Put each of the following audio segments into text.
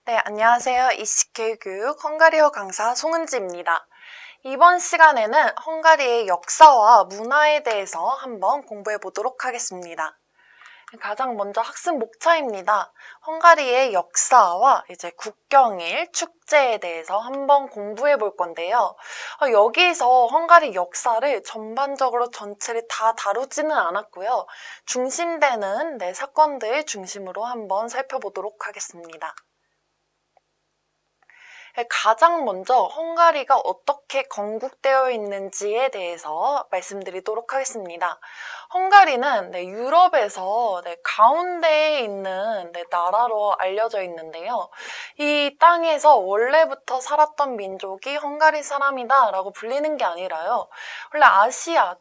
네, 안녕하세요. 이시케 교육 헝가리어 강사 송은지입니다. 이번 시간에는 헝가리의 역사와 문화에 대해서 한번 공부해 보도록 하겠습니다. 가장 먼저 학습 목차입니다. 헝가리의 역사와 이제 국경일, 축제에 대해서 한번 공부해 볼 건데요. 여기서 헝가리 역사를 전반적으로 전체를 다 다루지는 않았고요. 중심되는 사건들 중심으로 한번 살펴보도록 하겠습니다. 가장 먼저 헝가리가 어떻게 건국되어 있는지에 대해서 말씀드리도록 하겠습니다. 헝가리는 유럽에서 가운데에 있는 나라로 알려져 있는데요. 이 땅에서 원래부터 살았던 민족이 헝가리 사람이다 라고 불리는 게 아니라요. 원래 아시아,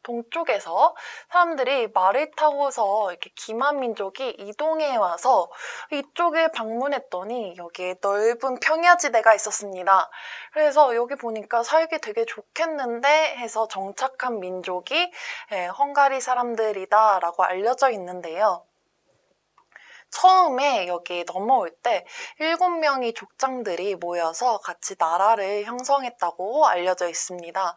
동쪽에서 사람들이 말을 타고서 이렇게 기만 민족이 이동해 와서 이쪽에 방문했더니 여기에 넓은 평야지대가 있었습니다. 그래서 여기 보니까 살기 되게 좋겠는데 해서 정착한 민족이 헝가리 사람들이다 라고 알려져 있는데요. 처음에 여기 넘어올 때 7명의 족장들이 모여서 같이 나라를 형성했다고 알려져 있습니다.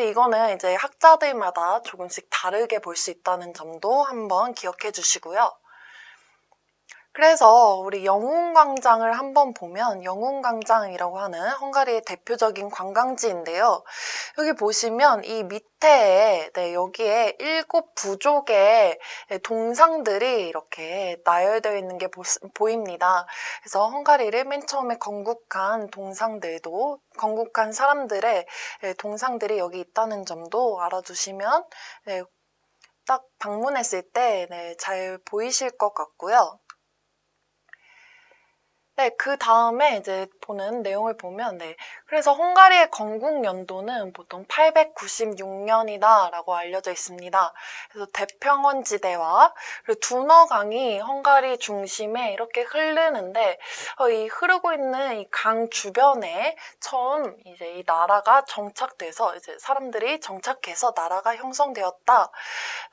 이거는 이제 학자들마다 조금씩 다르게 볼 수 있다는 점도 한번 기억해 주시고요. 그래서 우리 영웅광장을 한번 보면 영웅광장이라고 하는 헝가리의 대표적인 관광지인데요. 여기 보시면 이 밑에 여기에 7부족의 동상들이 이렇게 나열되어 있는 게 보입니다. 그래서 헝가리를 맨 처음에 건국한 건국한 사람들의 동상들이 여기 있다는 점도 알아두시면 딱 방문했을 때 잘 보이실 것 같고요. 그 다음에 이제 보는 내용을 보면, 그래서 헝가리의 건국 연도는 보통 896년이다 라고 알려져 있습니다. 그래서 대평원지대와 그리고 두너강이 헝가리 중심에 이렇게 흐르는데, 이 흐르고 있는 이 강 주변에 처음 이제 이 나라가 정착돼서 이제 사람들이 정착해서 나라가 형성되었다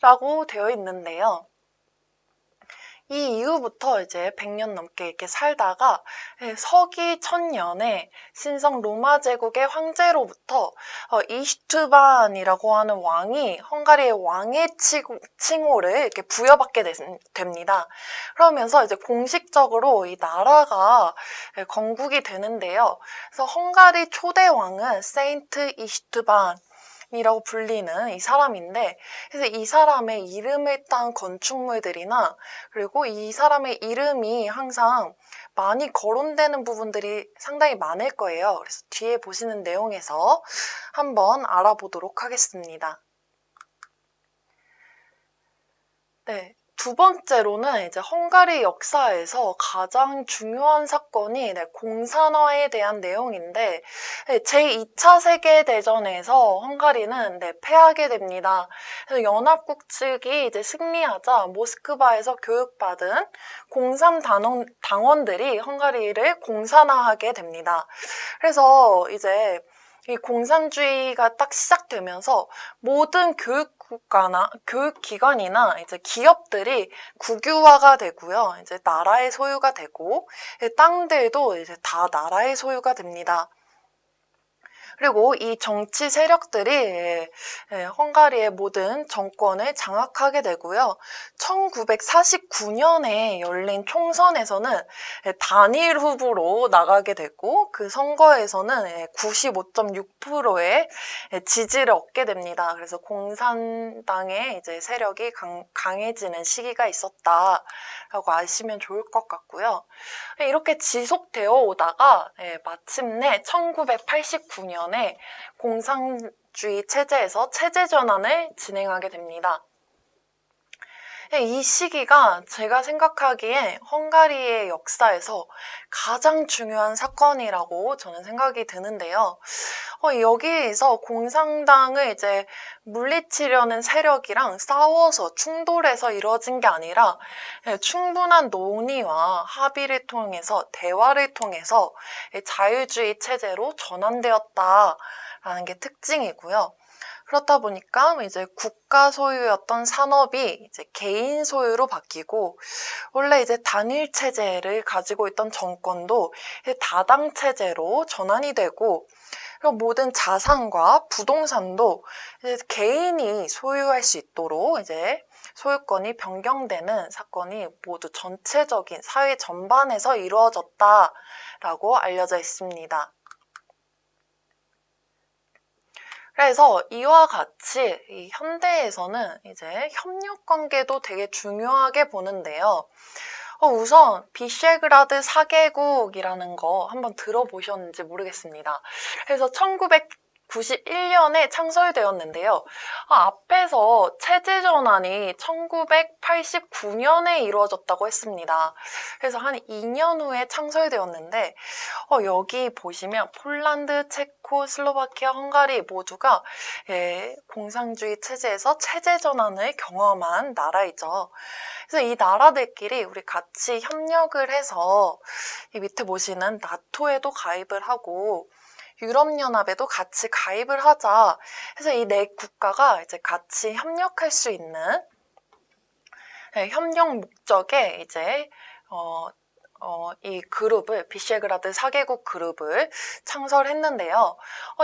라고 되어 있는데요. 이 이후부터 이제 100년 넘게 이렇게 살다가 서기 1000년에 신성 로마 제국의 황제로부터 이슈투반이라고 하는 왕이 헝가리의 왕의 칭호를 이렇게 부여받게 됩니다. 그러면서 이제 공식적으로 이 나라가 건국이 되는데요. 그래서 헝가리 초대 왕은 세인트 이슈투반 이라고 불리는 이 사람인데, 그래서 이 사람의 이름을 딴 건축물들이나 그리고 이 사람의 이름이 항상 많이 거론되는 부분들이 상당히 많을 거예요. 그래서 뒤에 보시는 내용에서 한번 알아보도록 하겠습니다. 두 번째로는 이제 헝가리 역사에서 가장 중요한 사건이 공산화에 대한 내용인데, 제2차 세계대전에서 헝가리는 패하게 됩니다. 그래서 연합국 측이 이제 승리하자 모스크바에서 교육받은 공산 당원들이 헝가리를 공산화하게 됩니다. 그래서 이제 이 공산주의가 딱 시작되면서 모든 교육기관이나 이제 기업들이 국유화가 되고요. 이제 나라의 소유가 되고, 땅들도 이제 다 나라의 소유가 됩니다. 그리고 이 정치 세력들이 헝가리의 모든 정권을 장악하게 되고요. 1949년에 열린 총선에서는 단일 후보로 나가게 되고 그 선거에서는 95.6%의 지지를 얻게 됩니다. 그래서 공산당의 이제 세력이 강해지는 시기가 있었다라고 아시면 좋을 것 같고요. 이렇게 지속되어 오다가 마침내 1989년에 공산주의 체제에서 체제 전환을 진행하게 됩니다. 이 시기가 제가 생각하기에 헝가리의 역사에서 가장 중요한 사건이라고 저는 생각이 드는데요. 여기에서 공산당을 이제 물리치려는 세력이랑 싸워서 충돌해서 이루어진 게 아니라 충분한 논의와 합의를 통해서 대화를 통해서 자유주의 체제로 전환되었다라는 게 특징이고요. 그렇다 보니까 이제 국가 소유였던 산업이 이제 개인 소유로 바뀌고, 원래 이제 단일 체제를 가지고 있던 정권도 이제 다당 체제로 전환이 되고, 그리고 모든 자산과 부동산도 이제 개인이 소유할 수 있도록 이제 소유권이 변경되는 사건이 모두 전체적인 사회 전반에서 이루어졌다라고 알려져 있습니다. 그래서 이와 같이 이 현대에서는 이제 협력 관계도 되게 중요하게 보는데요. 우선 비셰그라드 4개국이라는 거 한번 들어보셨는지 모르겠습니다. 그래서 1991년에 창설되었는데요. 앞에서 체제 전환이 1989년에 이루어졌다고 했습니다. 그래서 한 2년 후에 창설되었는데 여기 보시면 폴란드, 체코, 슬로바키아, 헝가리 모두가 공산주의 체제에서 체제 전환을 경험한 나라이죠. 그래서 이 나라들끼리 우리 같이 협력을 해서 이 밑에 보시는 나토에도 가입을 하고 유럽연합에도 같이 가입을 하자. 해서 이 네 국가가 이제 같이 협력할 수 있는 협력 목적에 이제 이 그룹을 비셰그라드 4개국 그룹을 창설했는데요.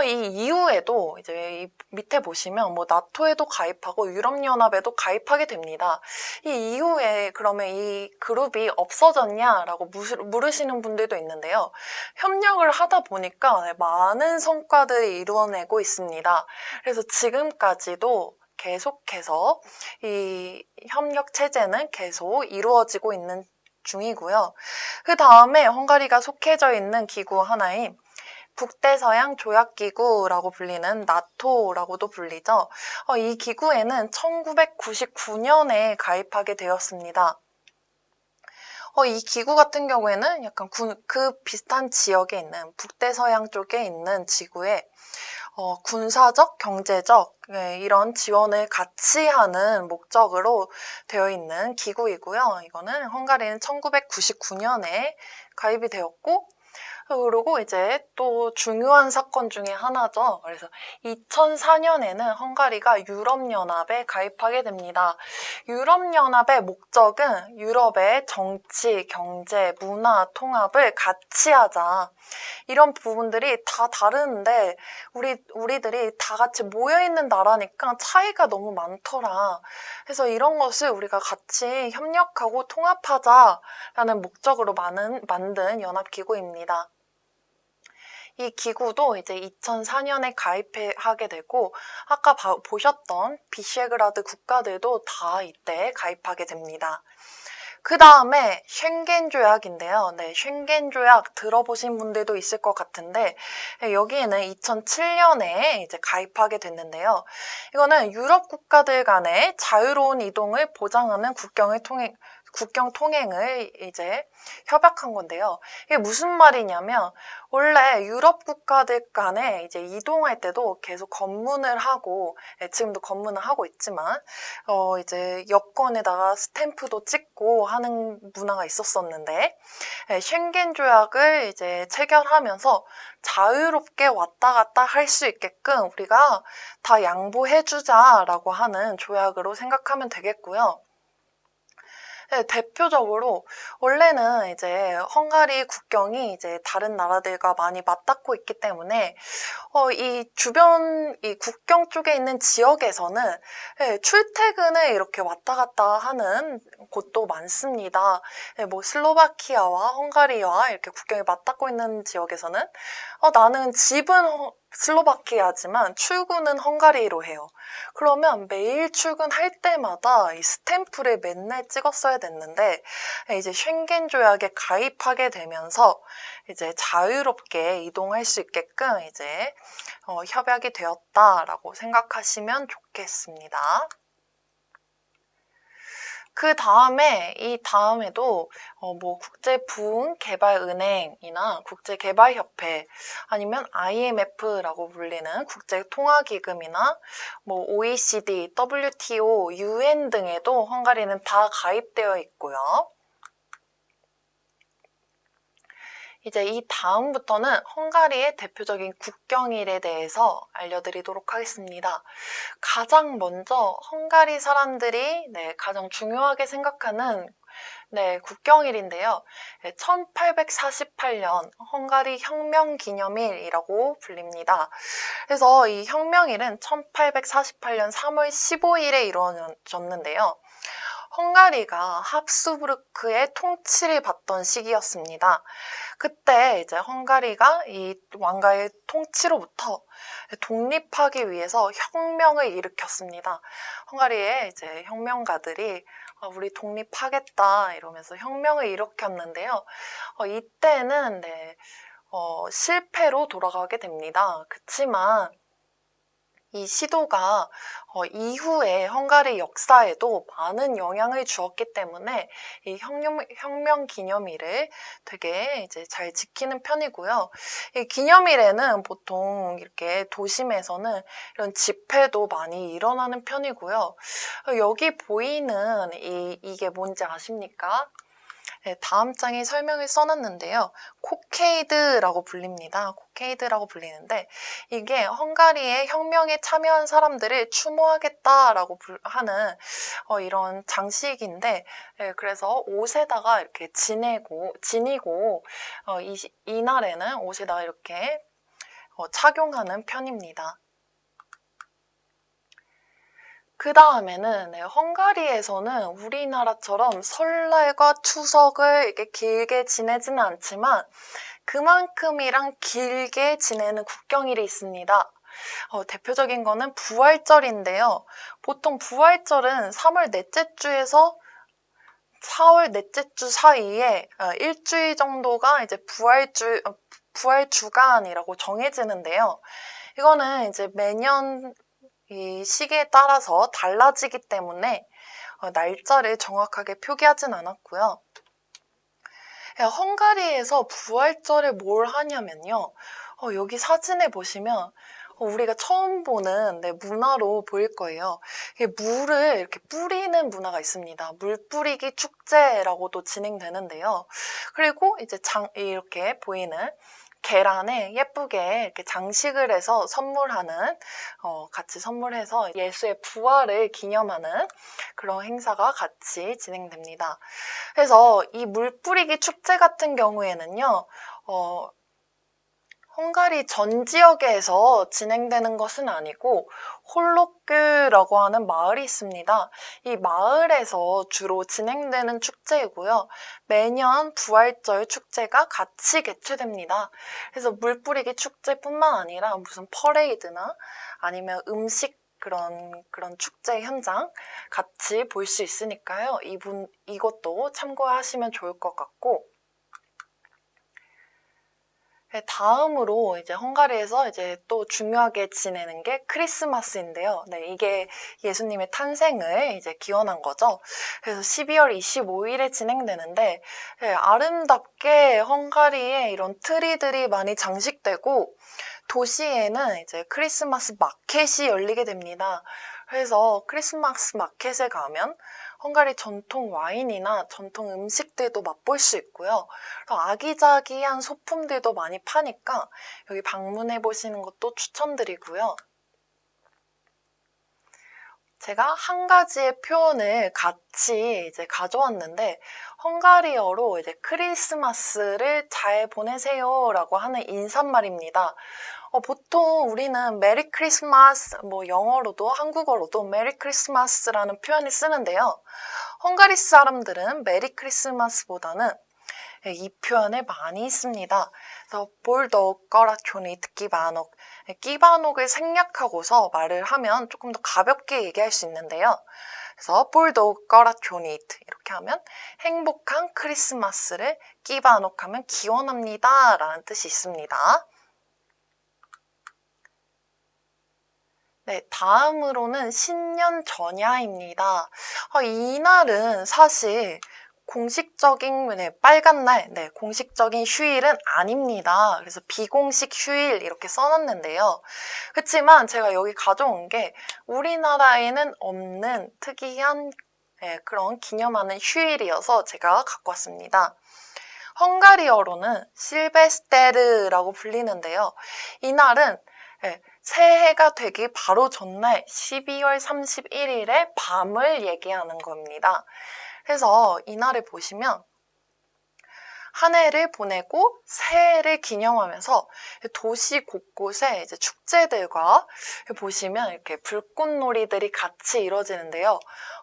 이 이후에도 이제 이 밑에 보시면 뭐 나토에도 가입하고 유럽연합에도 가입하게 됩니다. 이 이후에 그러면 이 그룹이 없어졌냐라고 물으시는 분들도 있는데요. 협력을 하다 보니까 많은 성과들이 이루어내고 있습니다. 그래서 지금까지도 계속해서 이 협력 체제는 계속 이루어지고 있는 중이고요. 그 다음에 헝가리가 속해져 있는 기구 하나인 북대서양 조약기구라고 불리는 나토라고도 불리죠. 이 기구에는 1999년에 가입하게 되었습니다. 이 기구 같은 경우에는 약간 그 비슷한 지역에 있는 북대서양 쪽에 있는 지구에 군사적, 경제적 이런 지원을 같이 하는 목적으로 되어 있는 기구이고요. 이거는 헝가리는 1999년에 가입이 되었고, 그리고 이제 또 중요한 사건 중에 하나죠. 그래서 2004년에는 헝가리가 유럽연합에 가입하게 됩니다. 유럽연합의 목적은 유럽의 정치, 경제, 문화 통합을 같이 하자. 이런 부분들이 다 다르는데 우리들이 다 같이 모여있는 나라니까 차이가 너무 많더라. 그래서 이런 것을 우리가 같이 협력하고 통합하자라는 목적으로 만든 연합기구입니다. 이 기구도 이제 2004년에 가입하게 되고 아까 보셨던 비셰그라드 국가들도 다 이때 가입하게 됩니다. 그 다음에 쉥겐 조약인데요. 네, 쉥겐 조약 들어보신 분들도 있을 것 같은데 여기에는 2007년에 이제 가입하게 됐는데요. 이거는 유럽 국가들 간의 자유로운 이동을 보장하는 국경 통행을 이제 협약한 건데요. 이게 무슨 말이냐면 원래 유럽 국가들 간에 이제 이동할 때도 계속 검문을 하고 지금도 검문을 하고 있지만 이제 여권에다가 스탬프도 찍고 하는 문화가 있었었는데 쉥겐 조약을 이제 체결하면서 자유롭게 왔다 갔다 할 수 있게끔 우리가 다 양보해주자라고 하는 조약으로 생각하면 되겠고요. 네, 대표적으로 원래는 이제 헝가리 국경이 이제 다른 나라들과 많이 맞닿고 있기 때문에 이 주변 이 국경 쪽에 있는 지역에서는 출퇴근을 이렇게 왔다 갔다 하는 곳도 많습니다. 뭐 슬로바키아와 헝가리와 이렇게 국경이 맞닿고 있는 지역에서는 나는 집은 슬로바키아지만 출근은 헝가리로 해요. 그러면 매일 출근할 때마다 이 스탬프를 맨날 찍었어야 됐는데 이제 쉥겐 조약에 가입하게 되면서 이제 자유롭게 이동할 수 있게끔 이제 협약이 되었다라고 생각하시면 좋겠습니다. 그 다음에 이 다음에도 뭐 국제부흥개발은행이나 국제개발협회 아니면 IMF라고 불리는 국제통화기금이나 뭐 OECD, WTO, UN 등에도 헝가리는 다 가입되어 있고요. 이제 이 다음부터는 헝가리의 대표적인 국경일에 대해서 알려드리도록 하겠습니다. 가장 먼저 헝가리 사람들이 가장 중요하게 생각하는 국경일인데요. 1848년 헝가리 혁명기념일이라고 불립니다. 그래서 이 혁명일은 1848년 3월 15일에 이루어졌는데요. 헝가리가 합스부르크의 통치를 받던 시기였습니다. 그때 이제 헝가리가 이 왕가의 통치로부터 독립하기 위해서 혁명을 일으켰습니다. 헝가리의 이제 혁명가들이 우리 독립하겠다 이러면서 혁명을 일으켰는데요. 이때는 실패로 돌아가게 됩니다. 그치만 이 시도가 이후에 헝가리 역사에도 많은 영향을 주었기 때문에 이 혁명 기념일을 되게 이제 잘 지키는 편이고요. 이 기념일에는 보통 이렇게 도심에서는 이런 집회도 많이 일어나는 편이고요. 여기 보이는 이게 뭔지 아십니까? 다음 장에 설명을 써놨는데요. 코케이드라고 불립니다. 코케이드라고 불리는데 이게 헝가리의 혁명에 참여한 사람들을 추모하겠다라고 하는 이런 장식인데 그래서 옷에다가 이렇게 지니고 이날에는 옷에다가 이렇게 착용하는 편입니다. 그 다음에는 헝가리에서는 우리나라처럼 설날과 추석을 이렇게 길게 지내지는 않지만 그만큼이랑 길게 지내는 국경일이 있습니다. 대표적인 거는 부활절인데요. 보통 부활절은 3월 넷째 주에서 4월 넷째 주 사이에 일주일 정도가 이제 부활 주간이라고 정해지는데요. 이거는 이제 매년 이 시기에 따라서 달라지기 때문에 날짜를 정확하게 표기하진 않았고요. 헝가리에서 부활절에 뭘 하냐면요. 여기 사진에 보시면 우리가 처음 보는 문화로 보일 거예요. 물을 이렇게 뿌리는 문화가 있습니다. 물 뿌리기 축제라고도 진행되는데요. 그리고 이제 이렇게 보이는 계란에 예쁘게 이렇게 장식을 해서 선물하는, 같이 선물해서 예수의 부활을 기념하는 그런 행사가 같이 진행됩니다. 그래서 이 물 뿌리기 축제 같은 경우에는요, 헝가리 전 지역에서 진행되는 것은 아니고 홀로크라고 하는 마을이 있습니다. 이 마을에서 주로 진행되는 축제이고요. 매년 부활절 축제가 같이 개최됩니다. 그래서 물뿌리기 축제뿐만 아니라 무슨 퍼레이드나 아니면 음식 그런 축제 현장 같이 볼 수 있으니까요. 이것도 참고하시면 좋을 것 같고, 다음으로 이제 헝가리에서 이제 또 중요하게 지내는 게 크리스마스인데요. 이게 예수님의 탄생을 이제 기원한 거죠. 그래서 12월 25일에 진행되는데 아름답게 헝가리에 이런 트리들이 많이 장식되고 도시에는 이제 크리스마스 마켓이 열리게 됩니다. 그래서 크리스마스 마켓에 가면 헝가리 전통 와인이나 전통 음식들도 맛볼 수 있고요. 아기자기한 소품들도 많이 파니까 여기 방문해 보시는 것도 추천드리고요. 제가 한 가지의 표현을 같이 이제 가져왔는데 헝가리어로 이제 크리스마스를 잘 보내세요라고 하는 인사말입니다. 보통 우리는 메리 크리스마스, 영어로도 한국어로도 메리 크리스마스라는 표현을 쓰는데요. 헝가리 사람들은 메리 크리스마스보다는 이 표현을 많이 씁니다. 그래서 볼독 꺼라초니 끼바녹, 끼바녹을 생략하고서 말을 하면 조금 더 가볍게 얘기할 수 있는데요. 그래서 볼독 꺼라초니 이렇게 하면 행복한 크리스마스를 끼바녹 하면 기원합니다 라는 뜻이 있습니다. 다음으로는 신년 전야입니다. 이날은 사실 공식적인 빨간 날, 공식적인 휴일은 아닙니다. 그래서 비공식 휴일 이렇게 써놨는데요. 그렇지만 제가 여기 가져온 게 우리나라에는 없는 특이한 그런 기념하는 휴일이어서 제가 갖고 왔습니다. 헝가리어로는 실베스테르라고 불리는데요. 이날은 새해가 되기 바로 전날 12월 31일의 밤을 얘기하는 겁니다. 그래서 이날을 보시면 한 해를 보내고 새해를 기념하면서 도시 곳곳에 이제 축제들과 보시면 이렇게 불꽃놀이들이 같이 이루어지는데요.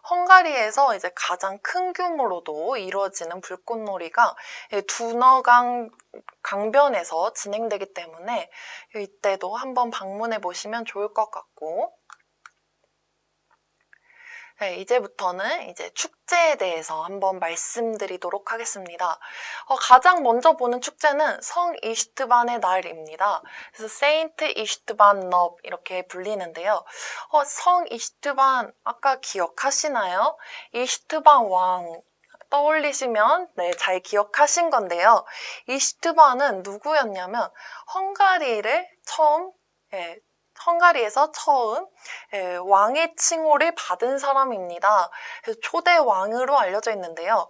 헝가리에서 이제 가장 큰 규모로도 이루어지는 불꽃놀이가 두너강 강변에서 진행되기 때문에 이때도 한번 방문해 보시면 좋을 것 같고, 네, 이제부터는 이제 축제에 대해서 한번 말씀드리도록 하겠습니다. 가장 먼저 보는 축제는 성 이슈트반의 날입니다. 그래서 세인트 이슈트반 넙 이렇게 불리는데요. 성 이슈트반 아까 기억하시나요? 이슈트반 왕 떠올리시면 잘 기억하신 건데요. 이슈트반은 누구였냐면 헝가리에서 처음 왕의 칭호를 받은 사람입니다. 그래서 초대 왕으로 알려져 있는데요.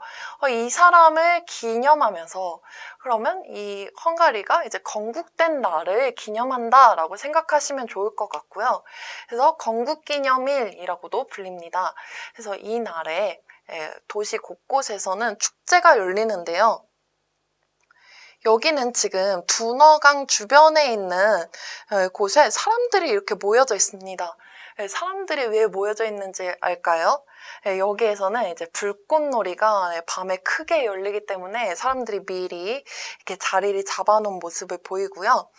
이 사람을 기념하면서, 그러면 이 헝가리가 이제 건국된 날을 기념한다라고 생각하시면 좋을 것 같고요. 그래서 건국기념일이라고도 불립니다. 그래서 이 날에 도시 곳곳에서는 축제가 열리는데요. 여기는 지금 두너강 주변에 있는 곳에 사람들이 이렇게 모여져 있습니다. 사람들이 왜 모여져 있는지 알까요? 여기에서는 이제 불꽃놀이가 밤에 크게 열리기 때문에 사람들이 미리 이렇게 자리를 잡아놓은 모습을 보이고요.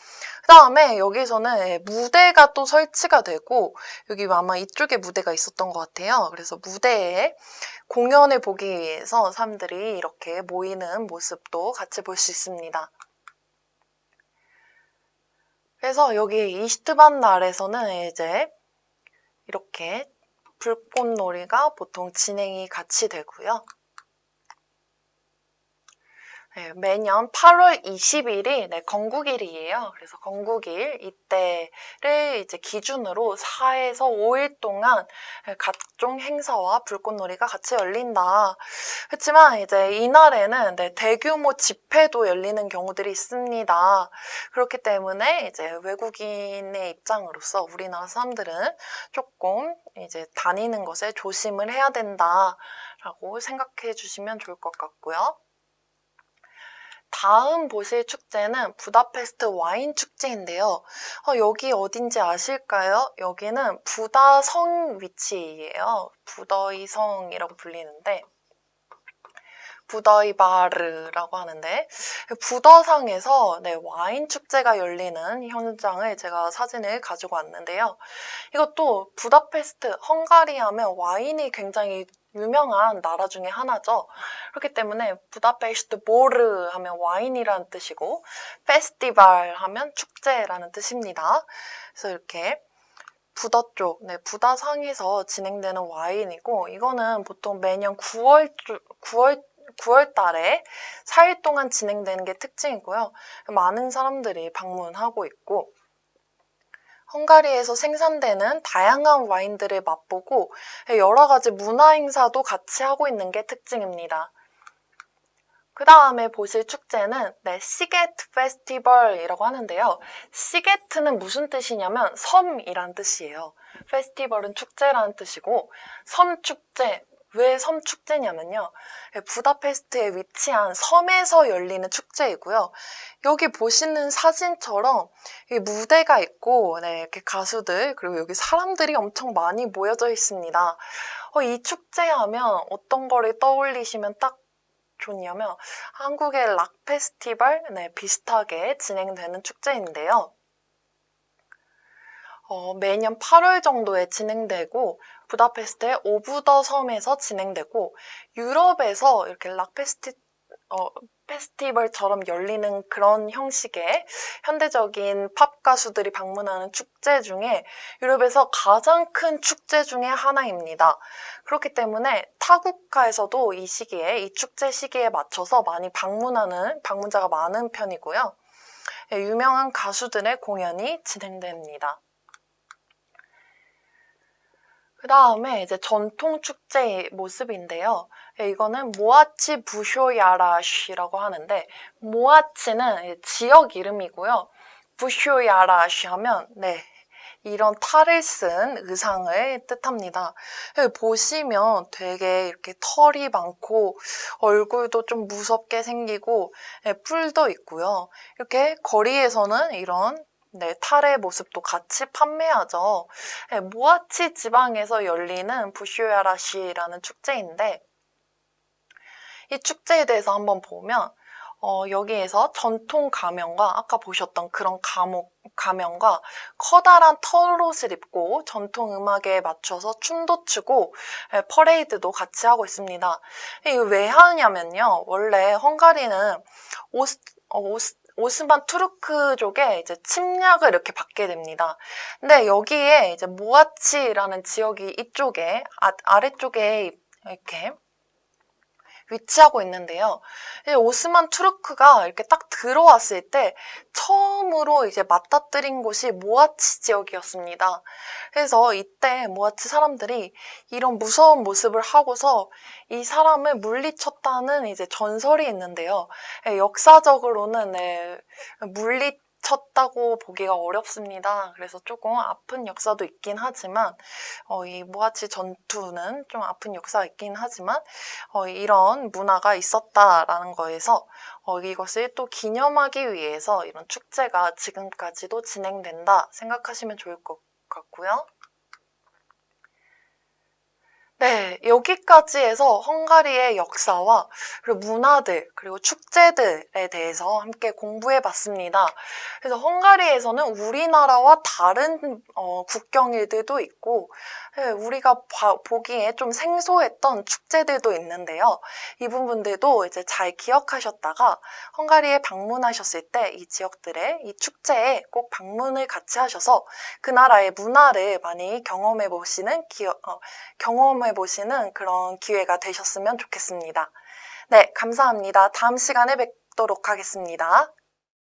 그 다음에 여기서는 무대가 또 설치가 되고, 여기 아마 이쪽에 무대가 있었던 것 같아요. 그래서 무대에 공연을 보기 위해서 사람들이 이렇게 모이는 모습도 같이 볼 수 있습니다. 그래서 여기 이슈트반 날에서는 이제 이렇게 불꽃놀이가 보통 진행이 같이 되고요. 매년 8월 20일이 건국일이에요. 그래서 건국일 이때를 이제 기준으로 4에서 5일 동안 각종 행사와 불꽃놀이가 같이 열린다. 그렇지만 이제 이날에는 대규모 집회도 열리는 경우들이 있습니다. 그렇기 때문에 이제 외국인의 입장으로서 우리나라 사람들은 조금 이제 다니는 것에 조심을 해야 된다라고 생각해 주시면 좋을 것 같고요. 다음 보실 축제는 부다페스트 와인 축제인데요. 여기 어딘지 아실까요? 여기는 부다성 위치예요. 부더이 성이라고 불리는데, 부더이바르라고 하는데, 부더성에서 와인 축제가 열리는 현장을 제가 사진을 가지고 왔는데요. 이것도 부다페스트, 헝가리 하면 와인이 굉장히 유명한 나라 중에 하나죠. 그렇기 때문에 부다페스트 보르 하면 와인이라는 뜻이고, 페스티벌 하면 축제라는 뜻입니다. 그래서 이렇게 부더 쪽, 부다상에서 진행되는 와인이고, 이거는 보통 매년 9월 달에 4일 동안 진행되는 게 특징이고요. 많은 사람들이 방문하고 있고, 헝가리에서 생산되는 다양한 와인들을 맛보고 여러 가지 문화 행사도 같이 하고 있는 게 특징입니다. 그 다음에 보실 축제는 시게트 페스티벌이라고 하는데요. 시게트는 무슨 뜻이냐면 섬이란 뜻이에요. 페스티벌은 축제라는 뜻이고, 섬축제, 왜 섬축제냐면요. 부다페스트에 위치한 섬에서 열리는 축제이고요. 여기 보시는 사진처럼 무대가 있고, 이렇게 가수들, 그리고 여기 사람들이 엄청 많이 모여져 있습니다. 이 축제하면 어떤 거를 떠올리시면 딱 좋냐면 한국의 락 페스티벌 비슷하게 진행되는 축제인데요. 매년 8월 정도에 진행되고, 부다페스트의 오브더 섬에서 진행되고, 유럽에서 이렇게 락 페스티벌처럼 열리는 그런 형식의 현대적인 팝 가수들이 방문하는 축제 중에 유럽에서 가장 큰 축제 중에 하나입니다. 그렇기 때문에 타국가에서도 이 축제 시기에 맞춰서 많이 방문자가 많은 편이고요. 유명한 가수들의 공연이 진행됩니다. 그 다음에 이제 전통 축제의 모습인데요. 이거는 모아치 부쇼야라시라고 하는데, 모아치는 지역 이름이고요. 부쇼야라시 하면, 네, 이런 탈을 쓴 의상을 뜻합니다. 여기 보시면 되게 이렇게 털이 많고, 얼굴도 좀 무섭게 생기고, 뿔도 있고요. 이렇게 거리에서는 이런 탈의 모습도 같이 판매하죠. 모아치 지방에서 열리는 부쇼야라시라는 축제인데, 이 축제에 대해서 한번 보면 여기에서 전통 가면과 아까 보셨던 그런 가면과 커다란 털옷을 입고 전통 음악에 맞춰서 춤도 추고 퍼레이드도 같이 하고 있습니다. 이거 왜 하냐면요. 원래 헝가리는 오스만 투르크족의 이제 침략을 이렇게 받게 됩니다. 근데 여기에 이제 모아치라는 지역이 이쪽에 아래쪽에 이렇게 위치하고 있는데요. 오스만 투르크가 이렇게 딱 들어왔을 때 처음으로 이제 맞닥뜨린 곳이 모아치 지역이었습니다. 그래서 이때 모아치 사람들이 이런 무서운 모습을 하고서 이 사람을 물리쳤다는 이제 전설이 있는데요. 역사적으로는 물리쳤다고 보기가 어렵습니다. 그래서 조금 아픈 역사도 있긴 하지만 이 모아치 전투는 좀 아픈 역사가 있긴 하지만 이런 문화가 있었다라는 거에서 이것을 또 기념하기 위해서 이런 축제가 지금까지도 진행된다 생각하시면 좋을 것 같고요. 네, 여기까지 해서 헝가리의 역사와 그리고 문화들, 그리고 축제들에 대해서 함께 공부해 봤습니다. 그래서 헝가리에서는 우리나라와 다른 국경일들도 있고 우리가 보기에 좀 생소했던 축제들도 있는데요. 이 부분들도 이제 잘 기억하셨다가 헝가리에 방문하셨을 때 이 지역들의 이 축제에 꼭 방문을 같이 하셔서 그 나라의 문화를 많이 경험해 보시는 그런 기회가 되셨으면 좋겠습니다. 네, 감사합니다. 다음 시간에 뵙도록 하겠습니다.